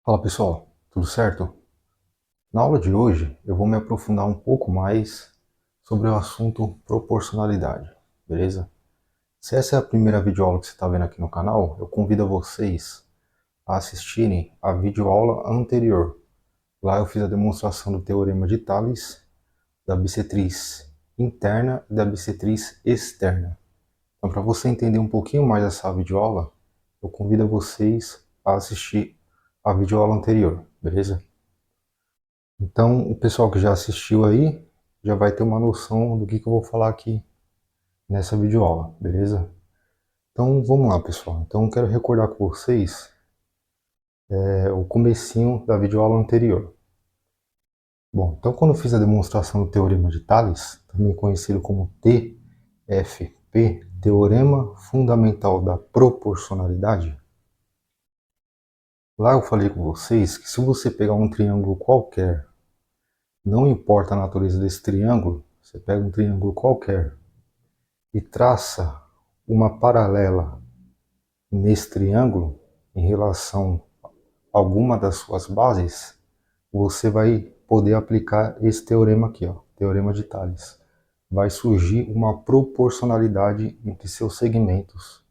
Fala pessoal, tudo certo? Na aula de hoje eu vou me aprofundar um pouco mais sobre o assunto proporcionalidade, beleza? Se essa é a primeira videoaula que você está vendo aqui no canal, eu convido vocês a assistirem a videoaula anterior. Lá eu fiz a demonstração do teorema de Tales, da bissetriz interna e da bissetriz externa. Então, para você entender um pouquinho mais dessa videoaula, eu convido vocês a assistir a videoaula anterior, beleza? Então, o pessoal que já assistiu aí já vai ter uma noção do que eu vou falar aqui nessa videoaula, beleza? Então, vamos lá, pessoal. Então, eu quero recordar com vocês o comecinho da videoaula anterior. Bom, então quando eu fiz a demonstração do Teorema de Tales, também conhecido como TFP, Teorema Fundamental da Proporcionalidade, lá eu falei com vocês que se você pegar um triângulo qualquer, não importa a natureza desse triângulo, você pega um triângulo qualquer, e traça uma paralela nesse triângulo em relação a alguma das suas bases, você vai poder aplicar esse teorema aqui, ó, teorema de Tales. Vai surgir uma proporcionalidade entre seus segmentos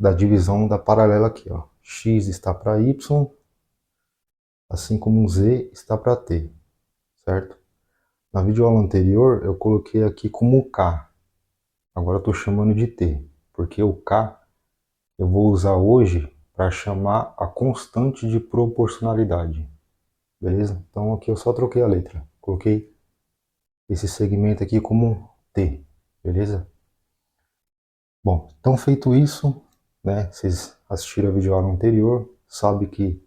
da divisão da paralela aqui, ó. X está para Y, assim como Z está para T, certo? Na videoaula anterior eu coloquei aqui como K, agora eu estou chamando de T, porque o K eu vou usar hoje para chamar a constante de proporcionalidade, beleza? Então aqui eu só troquei a letra, coloquei esse segmento aqui como T, beleza? Bom, então feito isso, né, vocês assistiram a videoaula anterior, sabe que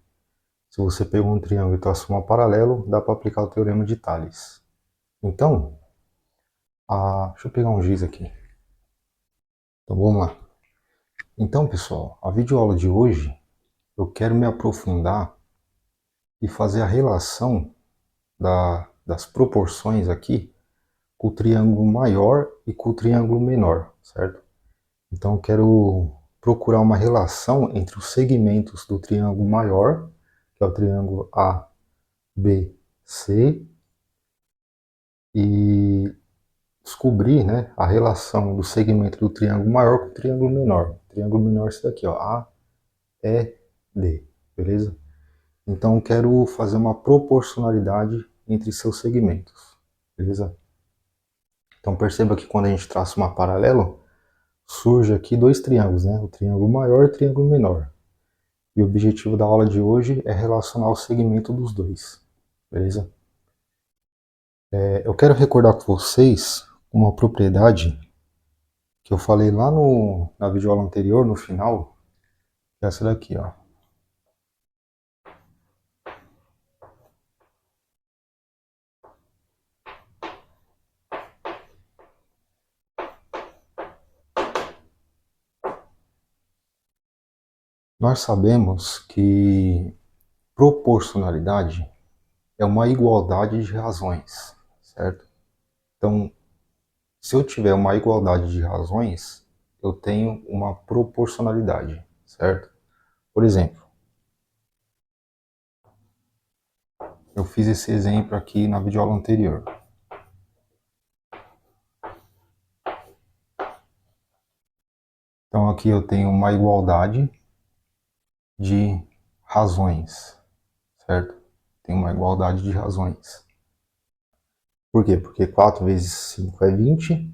se você pegou um triângulo e traçou um paralelo, dá para aplicar o teorema de Tales. Então, deixa eu pegar um giz aqui. Então vamos lá. Então pessoal, a videoaula de hoje eu quero me aprofundar e fazer a relação das proporções aqui com o triângulo maior e com o triângulo menor, certo? Então eu quero procurar uma relação entre os segmentos do triângulo maior, que é o triângulo ABC, e descobrir, né, a relação do segmento do triângulo maior com o triângulo menor. O triângulo menor é esse daqui, ó, AED, beleza? Então eu quero fazer uma proporcionalidade entre seus segmentos, beleza? Então perceba que quando a gente traça uma paralelo, surge aqui dois triângulos, né? O triângulo maior e o triângulo menor. E o objetivo da aula de hoje é relacionar o segmento dos dois, beleza? Eu quero recordar com vocês uma propriedade que eu falei lá na videoaula anterior, no final, que é essa daqui, ó. Nós sabemos que proporcionalidade é uma igualdade de razões, certo? Então, se eu tiver uma igualdade de razões, eu tenho uma proporcionalidade, certo? Por exemplo, eu fiz esse exemplo aqui na videoaula anterior. Então aqui eu tenho uma igualdade de razões, certo? Tem uma igualdade de razões. Por quê? Porque 4 vezes 5 é 20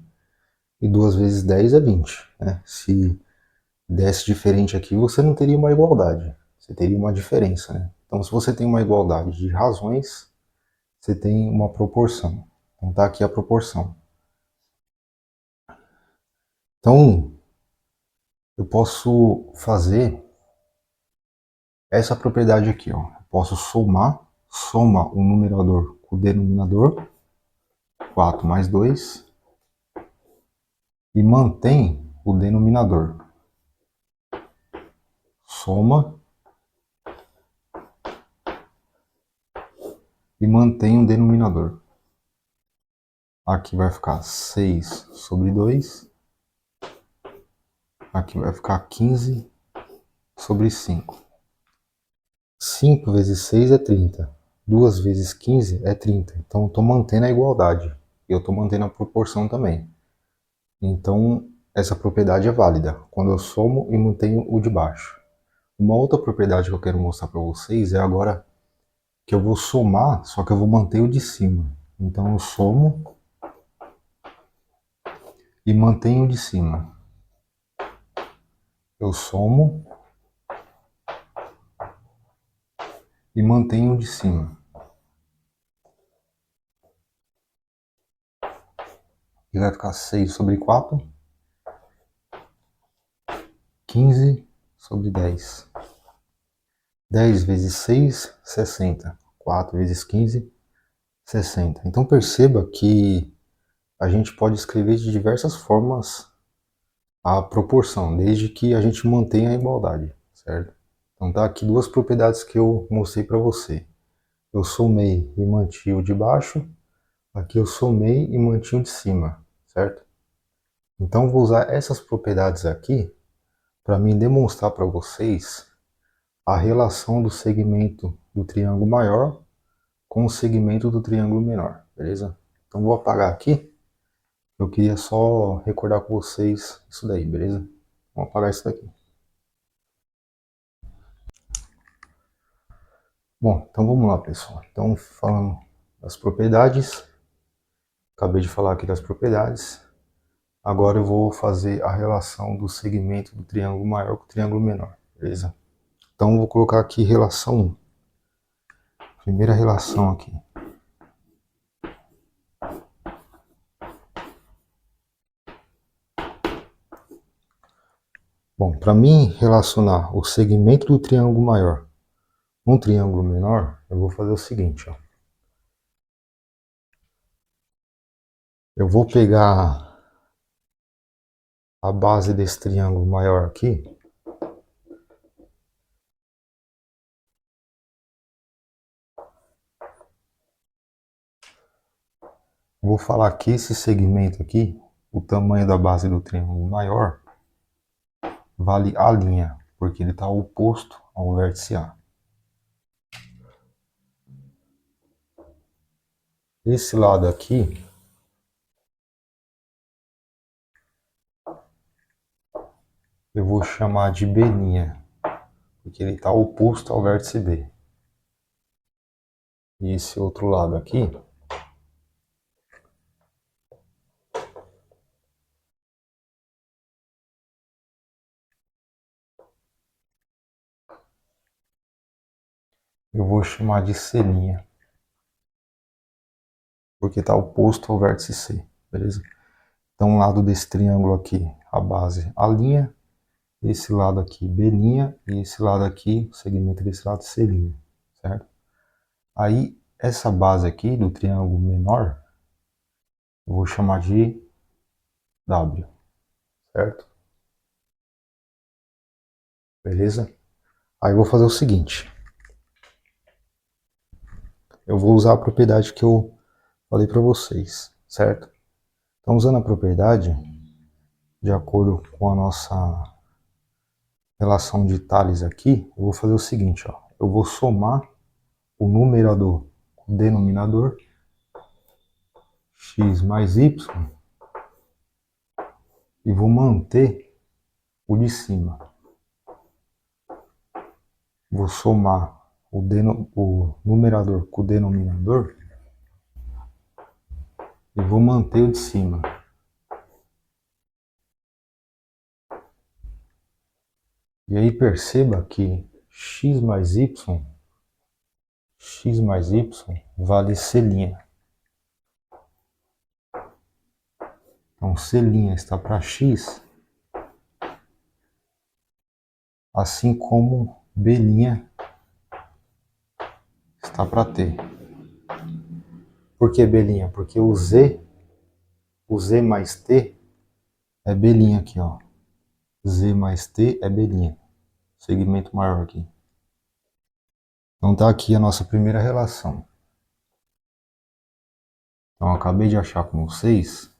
e 2 vezes 10 é 20. Né? Se desse diferente aqui, você não teria uma igualdade, você teria uma diferença. Né? Então, se você tem uma igualdade de razões, você tem uma proporção. Então, está aqui a proporção. Então, eu posso fazer essa propriedade aqui. Ó. Eu posso soma o numerador com o denominador, 4 mais 2, e mantém o denominador. Soma e mantém o denominador. Aqui vai ficar 6 sobre 2. Aqui vai ficar 15 sobre 5. 5 vezes 6 é 30. 2 vezes 15 é 30. Então eu estou mantendo a igualdade. E eu estou mantendo a proporção também. Então essa propriedade é válida quando eu somo e mantenho o de baixo. Uma outra propriedade que eu quero mostrar para vocês é agora que eu vou somar, só que eu vou manter o de cima. Então eu somo e mantenho o de cima. Eu somo e mantenho o de cima. E vai ficar 6 sobre 4, 15 sobre 10. 10 vezes 6, 60. 4 vezes 15, 60. Então perceba que a gente pode escrever de diversas formas a proporção, desde que a gente mantenha a igualdade, certo? Então tá aqui duas propriedades que eu mostrei para você. Eu somei e mantive o de baixo, aqui eu somei e mantive o de cima, certo? Então vou usar essas propriedades aqui para me demonstrar para vocês a relação do segmento do triângulo maior com o segmento do triângulo menor, beleza? Então vou apagar aqui. Eu queria só recordar com vocês isso daí, beleza? Vamos apagar isso daqui. Bom, então vamos lá, pessoal. Então, falando das propriedades, acabei de falar aqui das propriedades. Agora eu vou fazer a relação do segmento do triângulo maior com o triângulo menor, beleza? Então vou colocar aqui relação 1. Primeira relação aqui. Bom, para mim relacionar o segmento do triângulo maior com o triângulo menor, eu vou fazer o seguinte, ó. Eu vou pegar a base desse triângulo maior aqui, vou falar que esse segmento aqui, o tamanho da base do triângulo maior, vale a linha, porque ele está oposto ao vértice A. Esse lado aqui, eu vou chamar de B', porque ele está oposto ao vértice B. E esse outro lado aqui, eu vou chamar de C', porque está oposto ao vértice C, beleza? Então, o lado desse triângulo aqui, a base A', esse lado aqui B', e esse lado aqui, o segmento desse lado C', certo? Aí, essa base aqui do triângulo menor, eu vou chamar de W, certo? Beleza? Aí eu vou fazer o seguinte. Eu vou usar a propriedade que eu falei para vocês, certo? Então, usando a propriedade, de acordo com a nossa relação de Tales aqui, eu vou fazer o seguinte, ó. Eu vou somar o numerador com o denominador, x mais y, e vou manter o de cima. Vou somar o numerador com o denominador e vou manter o de cima. E aí perceba que x mais y vale C'. Então C' está para x, assim como B' está para T. Por que B'? Porque o Z mais T é B' aqui, ó. Z mais T é B', segmento maior aqui. Então tá aqui a nossa primeira relação. Então eu acabei de achar com vocês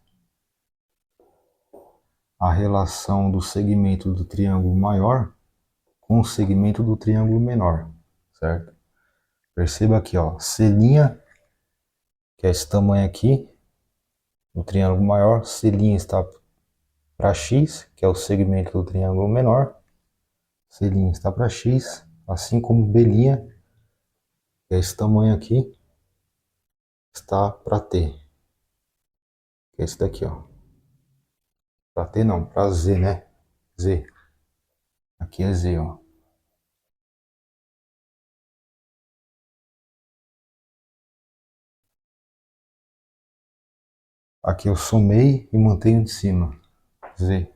a relação do segmento do triângulo maior com o segmento do triângulo menor, certo? Perceba aqui, ó, C', que é esse tamanho aqui, o triângulo maior, C' está para X, que é o segmento do triângulo menor, C' está para X, assim como B', que é esse tamanho aqui, está para T, que é esse daqui, ó. Para T não, para Z, né? Z. Aqui é Z, ó. Aqui eu somei e mantenho de cima. Z.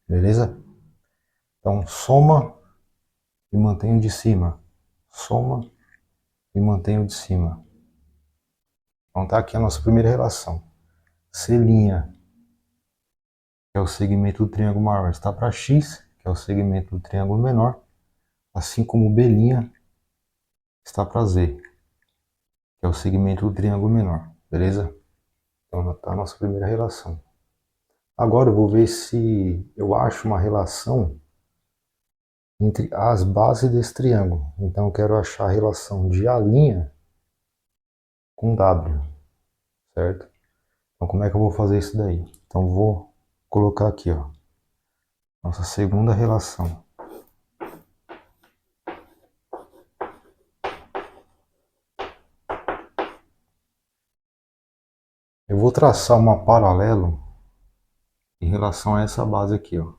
Beleza? Então, soma e mantenho de cima. Soma e mantenho de cima. Então, tá aqui a nossa primeira relação. C', que é o segmento do triângulo maior, está para X, que é o segmento do triângulo menor, assim como B' está para Z, que é o segmento do triângulo menor. Beleza? Então, tá a nossa primeira relação. Agora eu vou ver se eu acho uma relação entre as bases desse triângulo. Então eu quero achar a relação de A' com W, certo? Então como é que eu vou fazer isso daí? Então vou colocar aqui, ó, nossa segunda relação. Eu vou traçar uma paralelo em relação a essa base aqui, ó.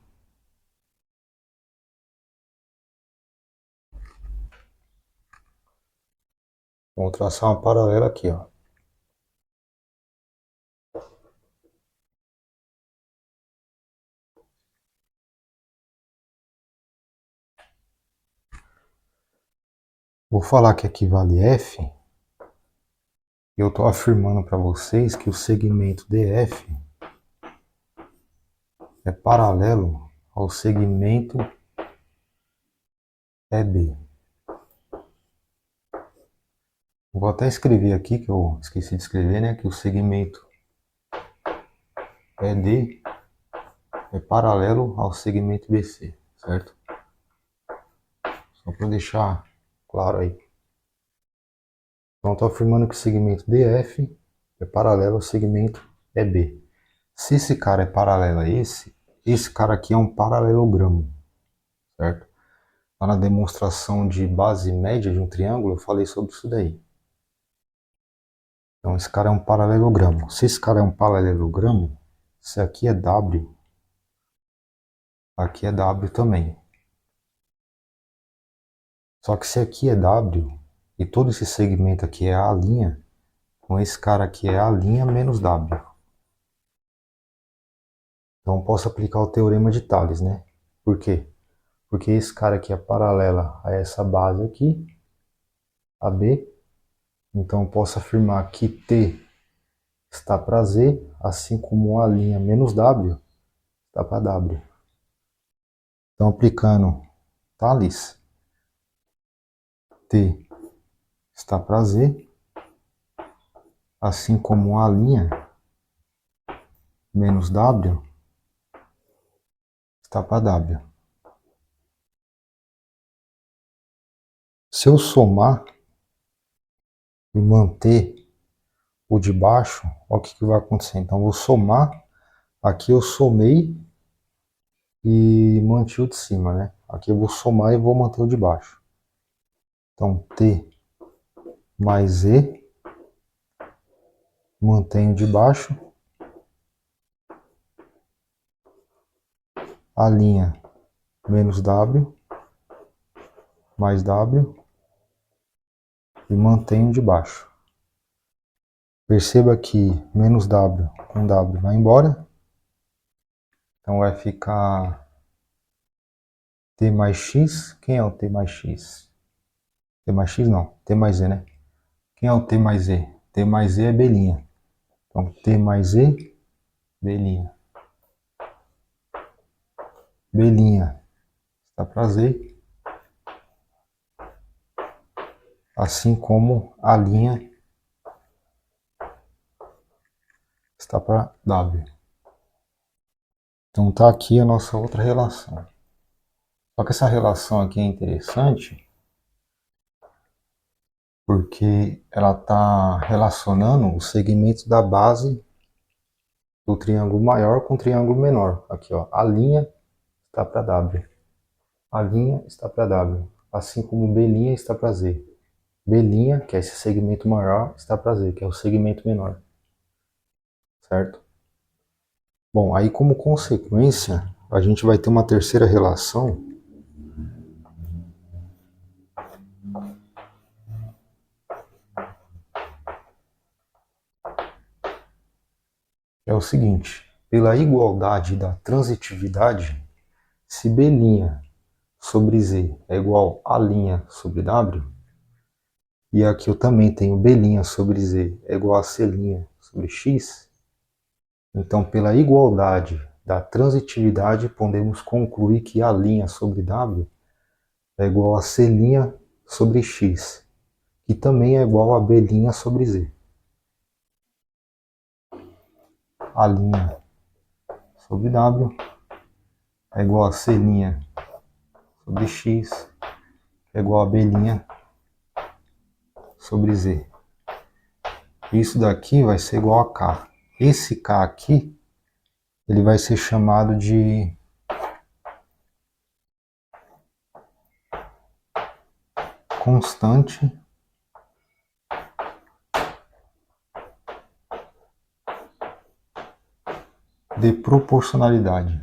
Vou traçar uma paralela aqui, ó. Vou falar que aqui vale F. E eu estou afirmando para vocês que o segmento DF é paralelo ao segmento EB. Vou até escrever aqui, que eu esqueci de escrever, né? Que o segmento ED é paralelo ao segmento BC, certo? Só para deixar claro aí. Então, estou afirmando que o segmento DF é paralelo ao segmento EB. Se esse cara é paralelo a esse cara aqui é um paralelogramo, certo? Lá na demonstração de base média de um triângulo, eu falei sobre isso daí. Então, esse cara é um paralelogramo. Se esse cara é um paralelogramo, se aqui é W, aqui é W também. Só que se aqui é W, e todo esse segmento aqui é A', então esse cara aqui é A' menos W. Então, eu posso aplicar o teorema de Tales, né? Por quê? Porque esse cara aqui é paralela a essa base aqui, AB. Então, eu posso afirmar que T está para Z, assim como A' menos W está para W. Então, aplicando Tales, T está para Z, assim como A' menos W está para W. Se eu somar e manter o de baixo, olha o que vai acontecer. Então, eu vou somar, aqui eu somei e mantive o de cima, né? Aqui eu vou somar e vou manter o de baixo. Então, T mais E, mantenho de baixo, A' menos W, mais W, e mantenho de baixo. Perceba que menos W com W vai embora. Então vai ficar T mais X. Quem é o T mais X? T mais X não, T mais E, né? Quem é o T mais E? T mais E é B'. Então T mais E, B'. B' está para Z. Assim como A' está para W. Então tá aqui a nossa outra relação. Só que essa relação aqui é interessante porque ela está relacionando os segmentos da base do triângulo maior com o triângulo menor. Aqui, ó, a linha está para W. A linha está para W. Assim como B' está para Z. B', que é esse segmento maior, está para Z, que é o segmento menor. Certo? Bom, aí como consequência, a gente vai ter uma terceira relação é o seguinte: pela igualdade da transitividade, se B' sobre Z é igual a linha sobre W, e aqui eu também tenho B' sobre Z é igual a C' sobre X, então pela igualdade da transitividade podemos concluir que a linha sobre W é igual a C' sobre X, que também é igual a B' sobre Z. A linha sobre W é igual a C' sobre X, é igual a B' sobre Z. Isso daqui vai ser igual a K. Esse K aqui, ele vai ser chamado de constante de proporcionalidade.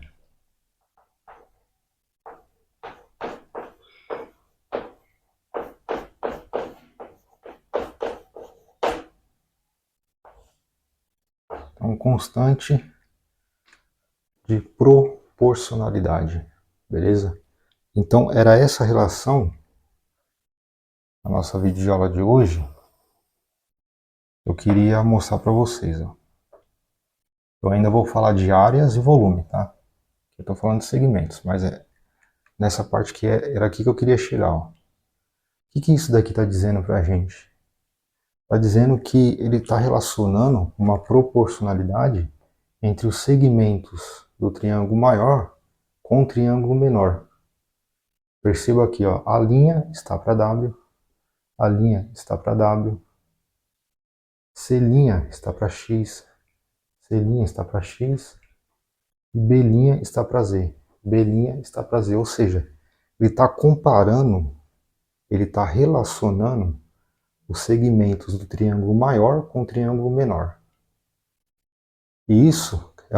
Então, constante de proporcionalidade, beleza? Então, era essa relação na nossa videoaula de hoje. Eu queria mostrar para vocês. Ó. Eu ainda vou falar de áreas e volume, tá? Eu estou falando de segmentos, mas é nessa parte que era aqui que eu queria chegar. Ó. O que isso daqui está dizendo para a gente? Está dizendo que ele está relacionando uma proporcionalidade entre os segmentos do triângulo maior com o triângulo menor. Perceba aqui, ó, a linha está para W, a linha está para W, C' está para X, C' está para X e B' está para Z. B' está para Z, ou seja, ele está comparando, ele está relacionando os segmentos do triângulo maior com o triângulo menor. E isso é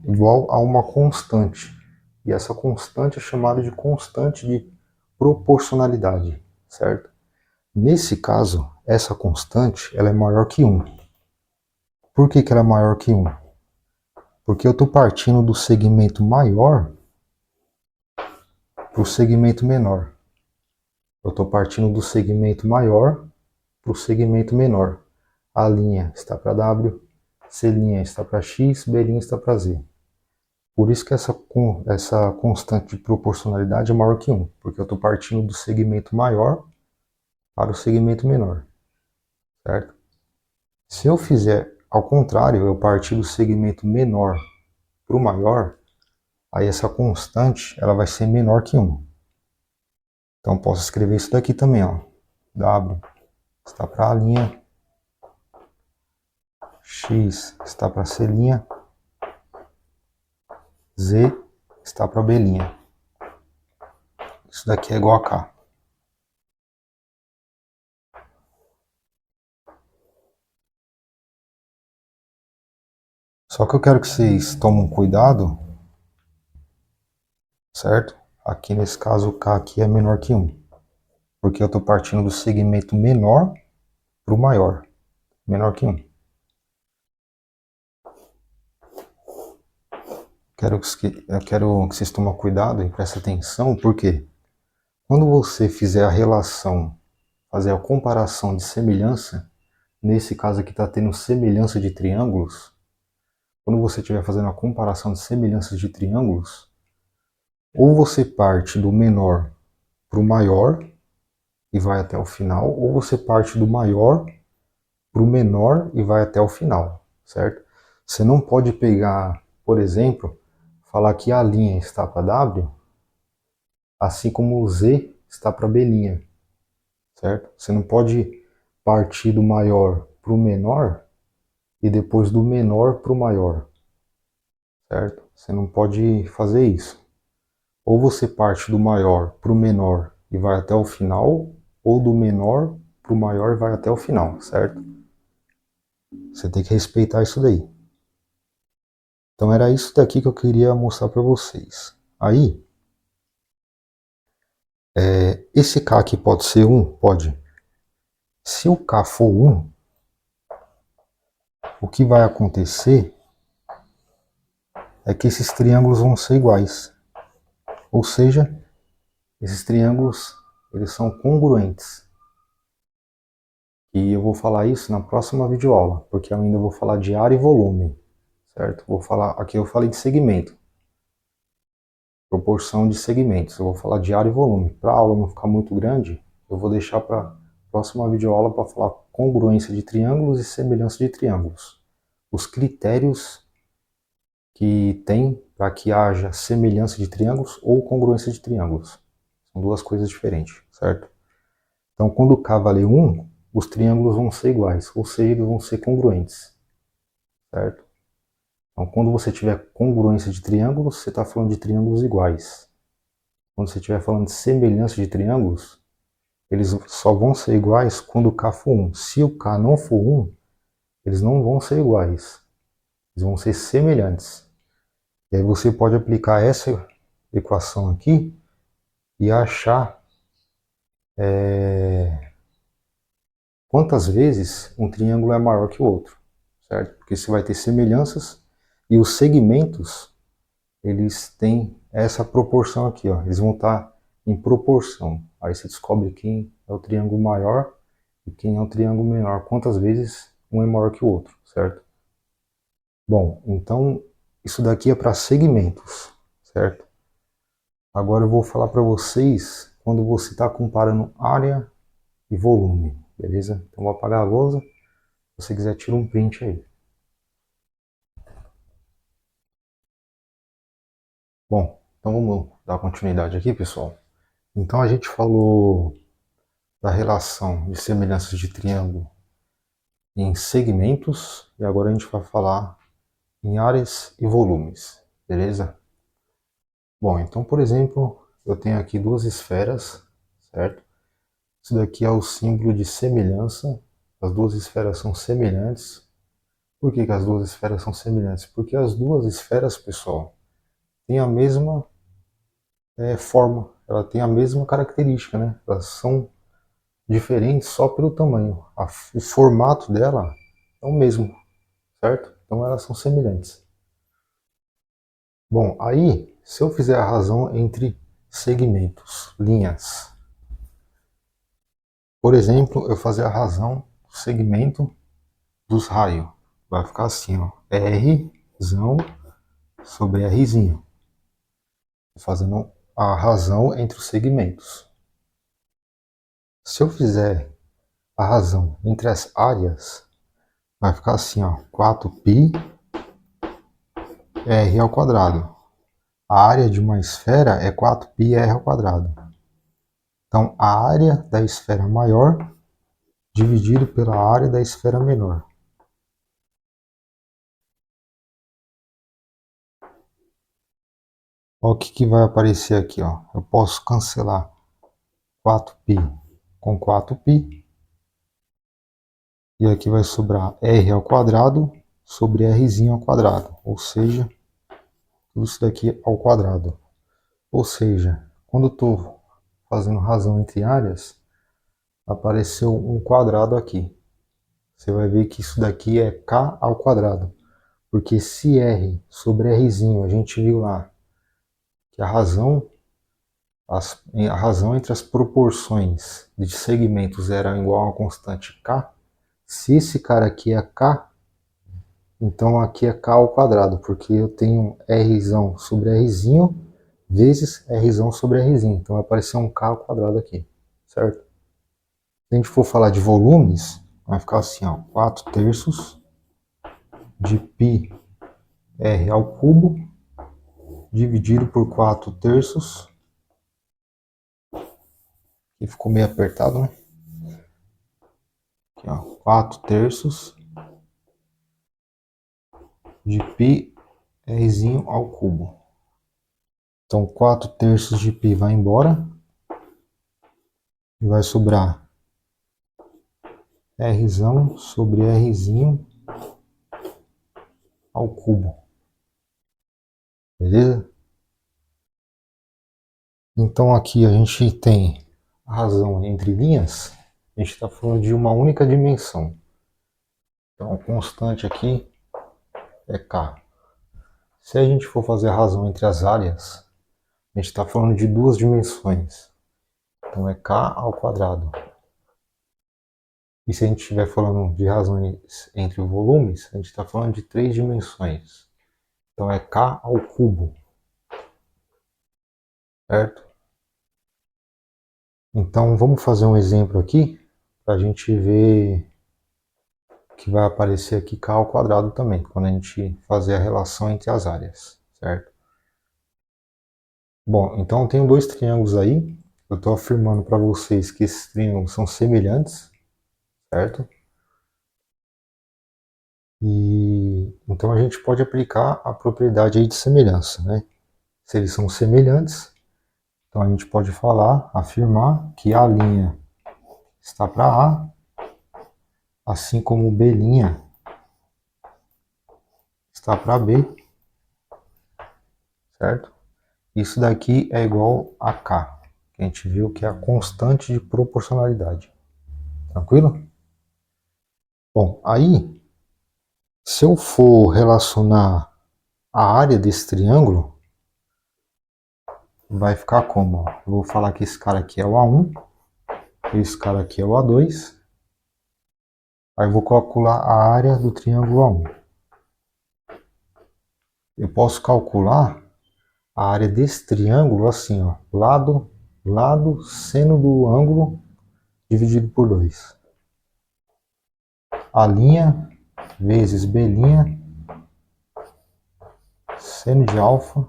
igual a uma constante. E essa constante é chamada de constante de proporcionalidade, certo? Nesse caso, essa constante ela é maior que 1. Por que ela é maior que 1? Porque eu estou partindo do segmento maior para o segmento menor. Eu estou partindo do segmento maior para o segmento menor. A linha está para W, C' está para X, B' está para Z. Por isso que essa constante de proporcionalidade é maior que 1, porque eu estou partindo do segmento maior para o segmento menor, certo? Se eu fizer ao contrário, eu partir do segmento menor para o maior, aí essa constante ela vai ser menor que 1. Então posso escrever isso daqui também, ó. W está para a linha, X está para C', Z está para B'. Isso daqui é igual a K. Só que eu quero que vocês tomem cuidado, certo? Aqui nesse caso o K aqui é menor que 1. Porque eu estou partindo do segmento menor para o maior. Menor que 1. Eu quero que vocês tomem cuidado e prestem atenção, porque quando você fizer a relação, fazer a comparação de semelhança, nesse caso aqui está tendo semelhança de triângulos, quando você estiver fazendo a comparação de semelhanças de triângulos, ou você parte do menor para o maior e vai até o final, ou você parte do maior para o menor e vai até o final, certo? Você não pode pegar, por exemplo, falar que a linha está para W assim como o Z está para B', certo? Você não pode partir do maior para o menor e depois do menor para o maior, certo? Você não pode fazer isso. Ou você parte do maior para o menor e vai até o final, ou do menor para o maior e vai até o final, certo? Você tem que respeitar isso daí. Então era isso daqui que eu queria mostrar para vocês. Aí, esse K aqui pode ser 1? Pode. Se o K for 1, o que vai acontecer é que esses triângulos vão ser iguais. Ou seja, esses triângulos eles são congruentes. E eu vou falar isso na próxima videoaula, porque eu ainda vou falar de área e volume, certo? Aqui eu falei de segmento, proporção de segmentos. Eu vou falar de área e volume. Para a aula não ficar muito grande, eu vou deixar para a próxima videoaula para falar congruência de triângulos e semelhança de triângulos. Os critérios que tem para que haja semelhança de triângulos ou congruência de triângulos. São duas coisas diferentes, certo? Então, quando K valer 1, os triângulos vão ser iguais, ou seja, eles vão ser congruentes, certo? Então, quando você tiver congruência de triângulos, você está falando de triângulos iguais. Quando você estiver falando de semelhança de triângulos, eles só vão ser iguais quando o K for 1. Se o K não for 1, eles não vão ser iguais. Eles vão ser semelhantes. E aí você pode aplicar essa equação aqui e achar quantas vezes um triângulo é maior que o outro, certo? Porque você vai ter semelhanças e os segmentos, eles têm essa proporção aqui, ó. Eles vão estar em proporção. Aí você descobre quem é o triângulo maior e quem é o triângulo menor. Quantas vezes um é maior que o outro, certo? Bom, então isso daqui é para segmentos, certo? Agora eu vou falar para vocês quando você está comparando área e volume, beleza? Então vou apagar a lousa. Se você quiser, tira um print aí. Bom, então vamos dar continuidade aqui, pessoal. Então a gente falou da relação de semelhanças de triângulo em segmentos e agora a gente vai falar em áreas e volumes, beleza? Bom, então por exemplo, eu tenho aqui duas esferas, certo? Isso daqui é o símbolo de semelhança. As duas esferas são semelhantes. Por que que as duas esferas são semelhantes? Porque as duas esferas, pessoal, têm a mesma forma, ela tem a mesma característica, né? Elas são diferentes só pelo tamanho. O formato dela é o mesmo, certo? Então elas são semelhantes. Bom, aí, se eu fizer a razão entre segmentos, linhas, por exemplo, eu fazer a razão do segmento dos raios, vai ficar assim, ó, Rzão sobre Rzinho, fazendo a razão entre os segmentos. Se eu fizer a razão entre as áreas, vai ficar assim, ó, 4π r ao quadrado. A área de uma esfera é 4π r ao quadrado. Então, a área da esfera maior dividido pela área da esfera menor. Olha o que vai aparecer aqui, ó. Eu posso cancelar 4π com 4π. E aqui vai sobrar r ao quadrado sobre rzinho ao quadrado. Ou seja, tudo isso daqui ao quadrado. Ou seja, quando eu estou fazendo razão entre áreas, apareceu um quadrado aqui. Você vai ver que isso daqui é k ao quadrado. Porque se r sobre rzinho, a gente viu lá que a razão entre as proporções de segmentos era igual a uma constante k, se esse cara aqui é k, então aqui é k ao quadrado, porque eu tenho rzão sobre rzinho vezes rzão sobre rzinho. Então vai aparecer um k ao quadrado aqui, certo? Se a gente for falar de volumes, vai ficar assim, ó, 4 terços de π r ao cubo dividido por 4 terços Aqui ficou meio apertado, né? Aqui, ó, 4/3 de π Rzinho ao cubo. Então 4/3 de π vai embora. E vai sobrar Rzão sobre Rzinho ao cubo. Beleza? Então aqui a gente tem a razão entre linhas. A gente está falando de uma única dimensão. Então a constante aqui é K. Se a gente for fazer a razão entre as áreas, a gente está falando de duas dimensões. Então é K ao quadrado. E se a gente estiver falando de razões entre volumes, a gente está falando de 3 dimensões. Então é K ao cubo. Certo? Então vamos fazer um exemplo aqui para a gente ver que vai aparecer aqui K ao quadrado também, quando a gente fazer a relação entre as áreas, certo? Bom, então eu tenho dois triângulos aí, eu estou afirmando para vocês que esses triângulos são semelhantes, certo? E então a gente pode aplicar a propriedade aí de semelhança, né? Se eles são semelhantes, então a gente pode falar, afirmar que A' está para A, assim como B' está para B, certo? Isso daqui é igual a K, que a gente viu que é a constante de proporcionalidade. Tranquilo? Bom, aí, se eu for relacionar a área desse triângulo, vai ficar como? Eu vou falar que esse cara aqui é o A1, esse cara aqui é o A2, aí eu vou calcular a área do triângulo A1. Eu posso calcular a área desse triângulo assim, ó, lado, seno do ângulo dividido por 2. A' vezes B', seno de alfa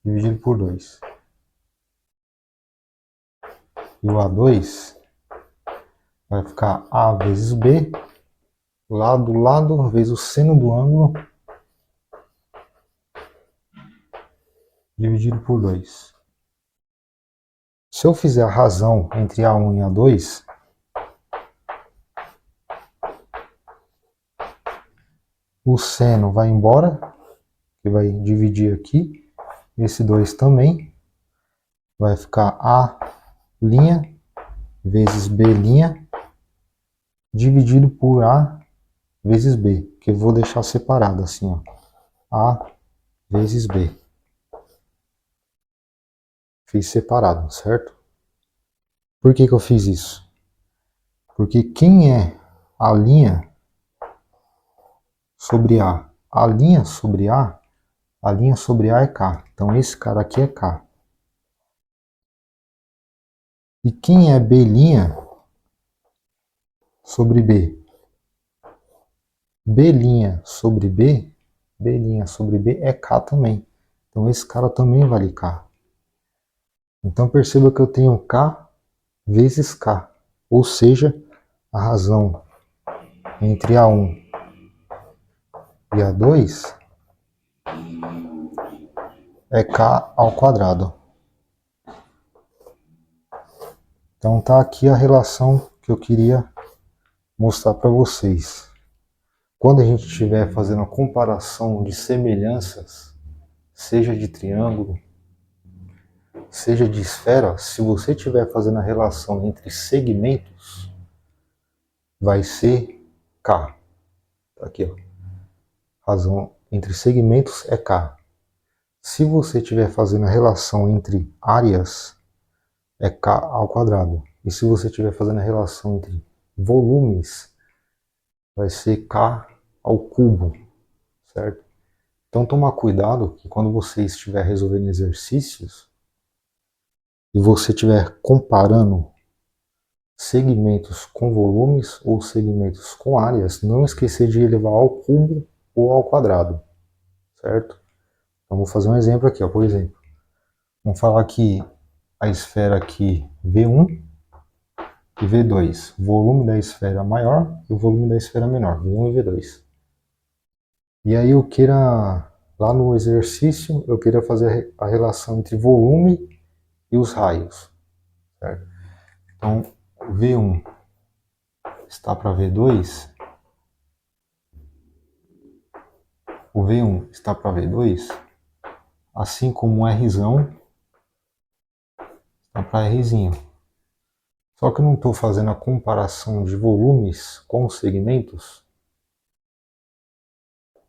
dividido por 2. E o A2 vai ficar A vezes B, lado, vezes o seno do ângulo dividido por 2. Se eu fizer a razão entre A1 e A2, o seno vai embora, que vai dividir aqui, esse 2 também, vai ficar A' vezes B' dividido por A vezes B, que eu vou deixar separado assim, ó, A vezes B. Fiz separado, certo? Por que eu fiz isso? Porque quem é a linha sobre A? A linha sobre A é K. Então esse cara aqui é K. E quem é B' sobre B? B' sobre B, B' sobre B é K também. Então esse cara também vale K. Então perceba que eu tenho K vezes K. Ou seja, a razão entre A1 e A2 é K ao quadrado. Então tá aqui a relação que eu queria mostrar para vocês. Quando a gente estiver fazendo a comparação de semelhanças, seja de triângulo, seja de esfera, se você estiver fazendo a relação entre segmentos, vai ser K. Aqui, ó. Razão entre segmentos é K. Se você estiver fazendo a relação entre áreas, é K ao quadrado. E se você estiver fazendo a relação entre volumes, vai ser K ao cubo, certo? Então tomar cuidado que quando você estiver resolvendo exercícios e você estiver comparando segmentos com volumes ou segmentos com áreas, não esquecer de elevar ao cubo ou ao quadrado, certo? Então vou fazer um exemplo aqui, ó, por exemplo. Vamos falar que a esfera aqui V1 e V2. O volume da esfera maior e o volume da esfera menor, V1 e V2. E aí eu queira, lá no exercício, eu queira fazer a relação entre volume e os raios. Certo? Então, V1 está para V2. O V1 está para V2, assim como o Rzão está para Rzinho. Só que eu não estou fazendo a comparação de volumes com segmentos.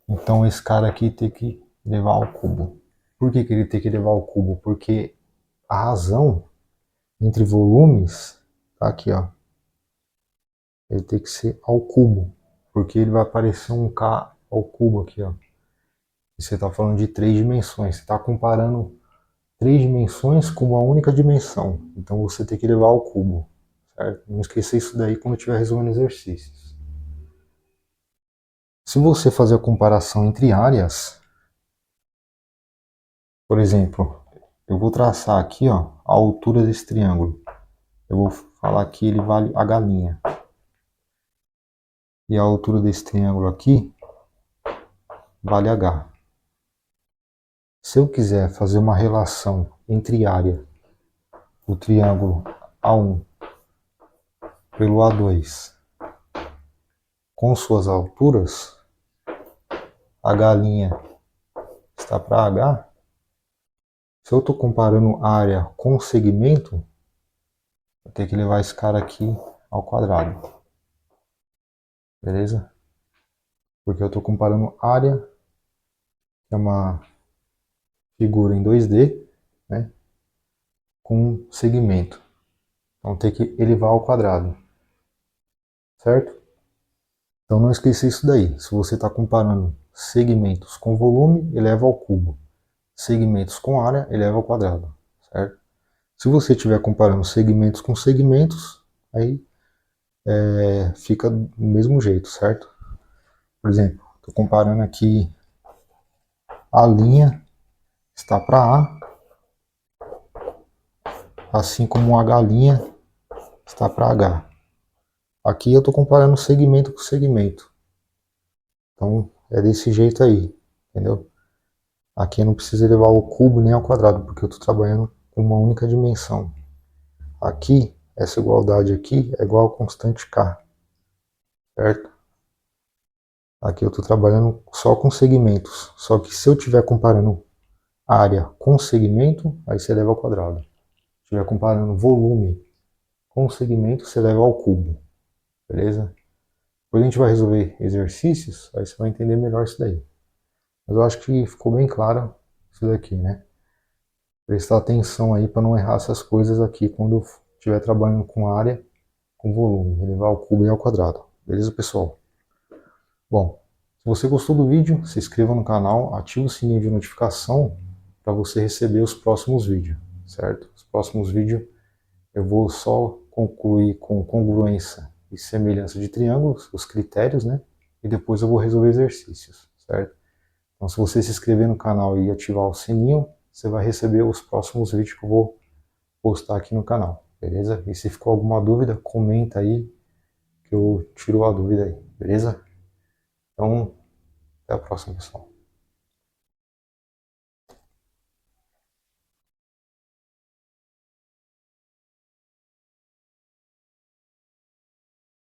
Então esse cara aqui tem que levar ao cubo. Por que ele tem que levar ao cubo? Porque a razão entre volumes tá aqui, ó. Ele tem que ser ao cubo, porque ele vai aparecer um K ao cubo aqui, ó. E você está falando de 3 dimensões. Você está comparando 3 dimensões com uma única dimensão. Então você tem que levar ao cubo. Certo? Não esqueça isso daí quando estiver resolvendo exercícios. Se você fazer a comparação entre áreas, por exemplo, eu vou traçar aqui, ó, a altura desse triângulo. Eu vou falar que ele vale H'. E a altura desse triângulo aqui vale H. Se eu quiser fazer uma relação entre área do triângulo A1 pelo A2 com suas alturas, H' está para H. Se eu estou comparando área com segmento, vou ter que levar esse cara aqui ao quadrado. Beleza? Porque eu estou comparando área, que é uma figura em 2D, né, com segmento. Então tem que elevar ao quadrado. Certo? Então não esqueça isso daí. Se você está comparando segmentos com volume, eleva ao cubo. Segmentos com área, eleva ao quadrado. Certo? Se você estiver comparando segmentos com segmentos, aí fica do mesmo jeito, certo? Por exemplo, estou comparando aqui a linha está para A, assim como o H' está para H. Aqui eu estou comparando segmento com segmento. Então é desse jeito aí, entendeu? Aqui eu não preciso levar ao cubo nem ao quadrado, porque eu estou trabalhando com uma única dimensão. Aqui, essa igualdade aqui é igual a constante K, certo? Aqui eu estou trabalhando só com segmentos. Só que se eu estiver comparando área com segmento, aí você leva ao quadrado. Se estiver comparando volume com segmento, você leva ao cubo. Beleza? Depois a gente vai resolver exercícios, aí você vai entender melhor isso daí. Mas eu acho que ficou bem claro isso daqui, né? Prestar atenção aí para não errar essas coisas aqui quando estiver trabalhando com área, com volume, elevar ao cubo e ao quadrado. Beleza, pessoal? Bom, se você gostou do vídeo, se inscreva no canal, ative o sininho de notificação para você receber os próximos vídeos, certo? Os próximos vídeos eu vou só concluir com congruência e semelhança de triângulos, os critérios, né? E depois eu vou resolver exercícios, certo? Então se você se inscrever no canal e ativar o sininho, você vai receber os próximos vídeos que eu vou postar aqui no canal, beleza? E se ficou alguma dúvida, comenta aí que eu tiro a dúvida aí, beleza? Então, até a próxima, pessoal.